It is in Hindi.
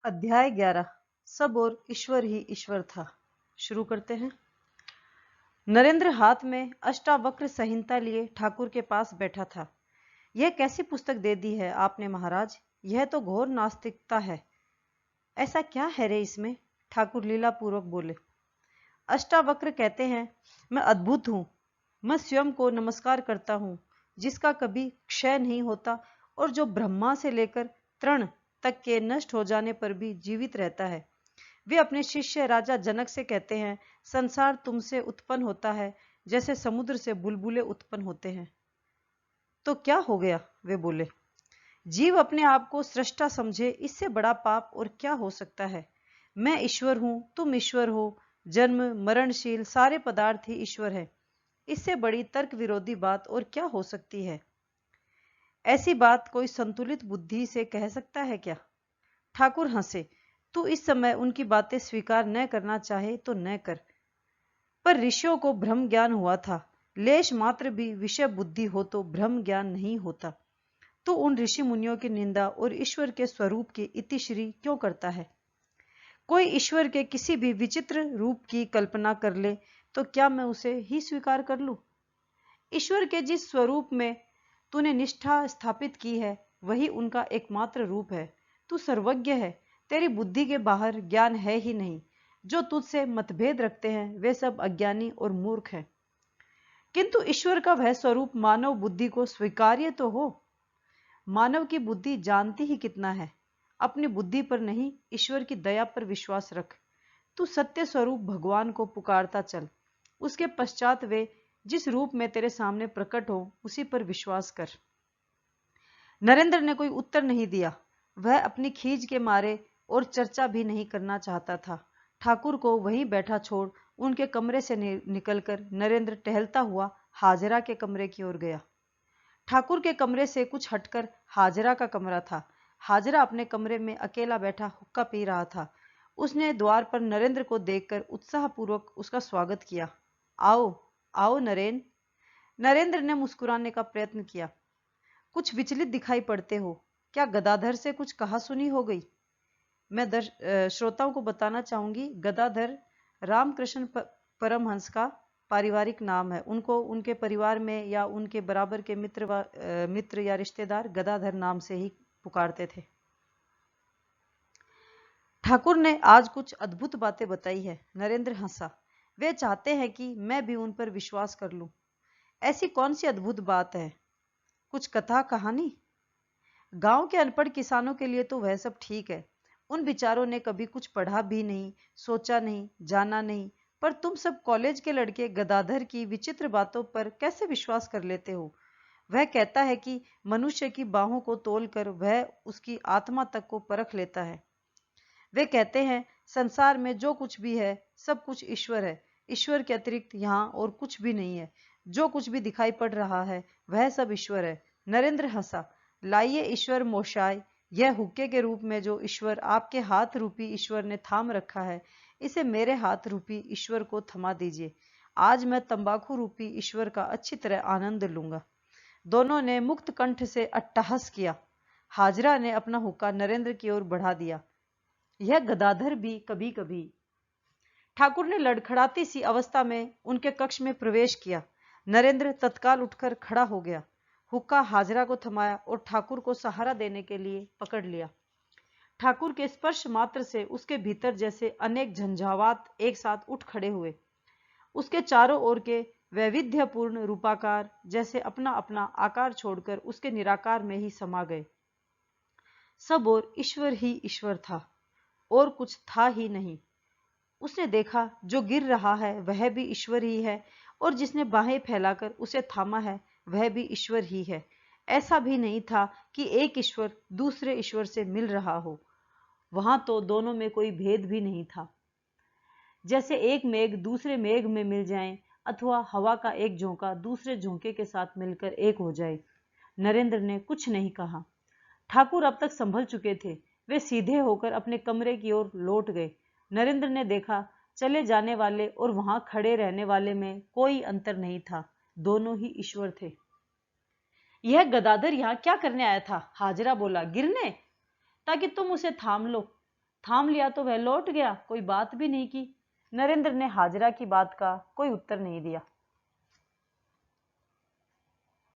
अध्याय 11। सब और ईश्वर ही ईश्वर था। शुरू करते हैं। नरेंद्र हाथ में अष्टावक्र संहिता लिए ठाकुर के पास बैठा था। यह कैसी पुस्तक दे दी है आपने महाराज? यह तो घोर नास्तिकता है। ऐसा क्या है रे इसमें? ठाकुर लीलापूर्वक बोले। अष्टावक्र कहते हैं, मैं अद्भुत हूं। मैं स्वयं को नमस्कार करता हूं, जिसका कभी क्षय नहीं होता और जो ब्रह्मा से लेकर तृण तक के नष्ट हो जाने पर भी जीवित रहता है। वे अपने शिष्य राजा जनक से कहते हैं, संसार तुमसे उत्पन्न होता है जैसे समुद्र से बुलबुले उत्पन्न होते हैं। तो क्या हो गया? वे बोले। जीव अपने आप को सृष्टा समझे, इससे बड़ा पाप और क्या हो सकता है? मैं ईश्वर हूं, तुम ईश्वर हो। जन्म मरणशील सारे पदार्थ ही ईश्वर है। इससे बड़ी तर्क विरोधी बात और क्या हो सकती है? ऐसी बात कोई संतुलित बुद्धि से कह सकता है क्या? ठाकुर हंसे। तू इस समय उनकी बातें स्वीकार न करना चाहे तो न कर, पर ऋषियों को ब्रह्म ज्ञान हुआ था। लेश मात्र भी विषय बुद्धि हो तो ब्रह्म ज्ञान नहीं होता। तो उन ऋषि मुनियों की निंदा और ईश्वर के स्वरूप की इतिश्री क्यों करता है? कोई ईश्वर के किसी भी विचित्र रूप की कल्पना कर ले तो क्या मैं उसे ही स्वीकार कर लूं? ईश्वर के जिस स्वरूप में तूने निष्ठा स्थापित की है, वही उनका एकमात्र रूप है। तू सर्वज्ञ है, तेरी बुद्धि के बाहर ज्ञान है ही नहीं। जो तुझसे मतभेद रखते हैं वे सब अज्ञानी और मूर्ख हैं। किंतु ईश्वर का वह स्वरूप मानव बुद्धि को स्वीकार्य तो हो। मानव की बुद्धि जानती ही कितना है। अपनी बुद्धि पर नहीं, ईश्वर की दया पर विश्वास रख। तू सत्य स्वरूप भगवान को पुकारता चल। उसके पश्चात वे जिस रूप में तेरे सामने प्रकट हो, उसी पर विश्वास कर। नरेंद्र ने कोई उत्तर नहीं दिया। वह अपनी खीज के मारे और चर्चा भी नहीं करना चाहता था। ठाकुर को वहीं बैठा छोड़ उनके कमरे से निकलकर नरेंद्र टहलता हुआ हाजरा के कमरे की ओर गया। ठाकुर के कमरे से कुछ हटकर हाजरा का कमरा था। हाजरा अपने कमरे में अकेला बैठा हुक्का पी रहा था। उसने द्वार पर नरेंद्र को देखकर उत्साहपूर्वक उसका स्वागत किया। आओ आओ नरेन। नरेंद्र ने मुस्कुराने का प्रयत्न किया। कुछ विचलित दिखाई पड़ते हो। क्या गदाधर से कुछ कहा सुनी हो गई? मैं श्रोताओं को बताना चाहूंगी, गदाधर रामकृष्ण परमहंस का पारिवारिक नाम है। उनको उनके परिवार में या उनके बराबर के मित्र या रिश्तेदार गदाधर नाम से ही पुकारते थे। ठाकुर ने आज कुछ अद्भुत बातें बताई है। नरेंद्र हंसा। वे चाहते हैं कि मैं भी उन पर विश्वास कर लूं। ऐसी कौन सी अद्भुत बात है? कुछ कथा कहानी? गांव के अनपढ़ किसानों के लिए तो वह सब ठीक है। उन बिचारों ने कभी कुछ पढ़ा भी नहीं, सोचा नहीं, जाना नहीं। पर तुम सब कॉलेज के लड़के गदाधर की विचित्र बातों पर कैसे विश्वास कर लेते हो? वह कहता है कि मनुष्य की बाहों को तोलकर वह उसकी आत्मा तक को परख लेता है। वे कहते हैं, संसार में जो कुछ भी है सब कुछ ईश्वर है। ईश्वर के अतिरिक्त यहाँ और कुछ भी नहीं है। जो कुछ भी दिखाई पड़ रहा है वह सब ईश्वर है। नरेंद्र हंसा। लाइए ईश्वर मोशाय, यह हुक्के के रूप में जो ईश्वर आपके हाथ रूपी ईश्वर ने थाम रखा है, इसे मेरे हाथ रूपी ईश्वर को थमा दीजिए। आज मैं तंबाकू रूपी ईश्वर का अच्छी तरह आनंद लूंगा। दोनों ने मुक्त कंठ से अट्टहास किया। हाजरा ने अपना हुक्का नरेंद्र की ओर बढ़ा दिया। यह गदाधर भी कभी कभी। ठाकुर ने लड़खड़ाती सी अवस्था में उनके कक्ष में प्रवेश किया। नरेंद्र तत्काल उठकर खड़ा हो गया, हुक्का हाजरा को थमाया और ठाकुर को सहारा देने के लिए पकड़ लिया। ठाकुर के स्पर्श मात्र से उसके भीतर जैसे अनेक झंझावात एक साथ उठ खड़े हुए। उसके चारों ओर के वैविध्यपूर्ण रूपाकार जैसे अपना अपना आकार छोड़कर उसके निराकार में ही समा गए। सब और ईश्वर ही ईश्वर था और कुछ था ही नहीं। उसने देखा, जो गिर रहा है वह भी ईश्वर ही है और जिसने बाहें फैलाकर उसे थामा है वह भी ईश्वर ही है। ऐसा भी नहीं था कि एक ईश्वर दूसरे ईश्वर से मिल रहा हो। वहां तो दोनों में कोई भेद भी नहीं था। जैसे एक मेघ दूसरे मेघ में मिल जाए अथवा हवा का एक झोंका दूसरे झोंके के साथ मिलकर एक हो जाए। नरेंद्र ने कुछ नहीं कहा। ठाकुर अब तक संभल चुके थे। वे सीधे होकर अपने कमरे की ओर लौट गए। नरेंद्र ने देखा, चले जाने वाले और वहां खड़े रहने वाले में कोई अंतर नहीं था। दोनों ही ईश्वर थे। यह गदाधर यहां क्या करने आया था? हाजरा बोला। गिरने, ताकि तुम उसे थाम लो। थाम लिया तो वह लौट गया, कोई बात भी नहीं की। नरेंद्र ने हाजरा की बात का कोई उत्तर नहीं दिया।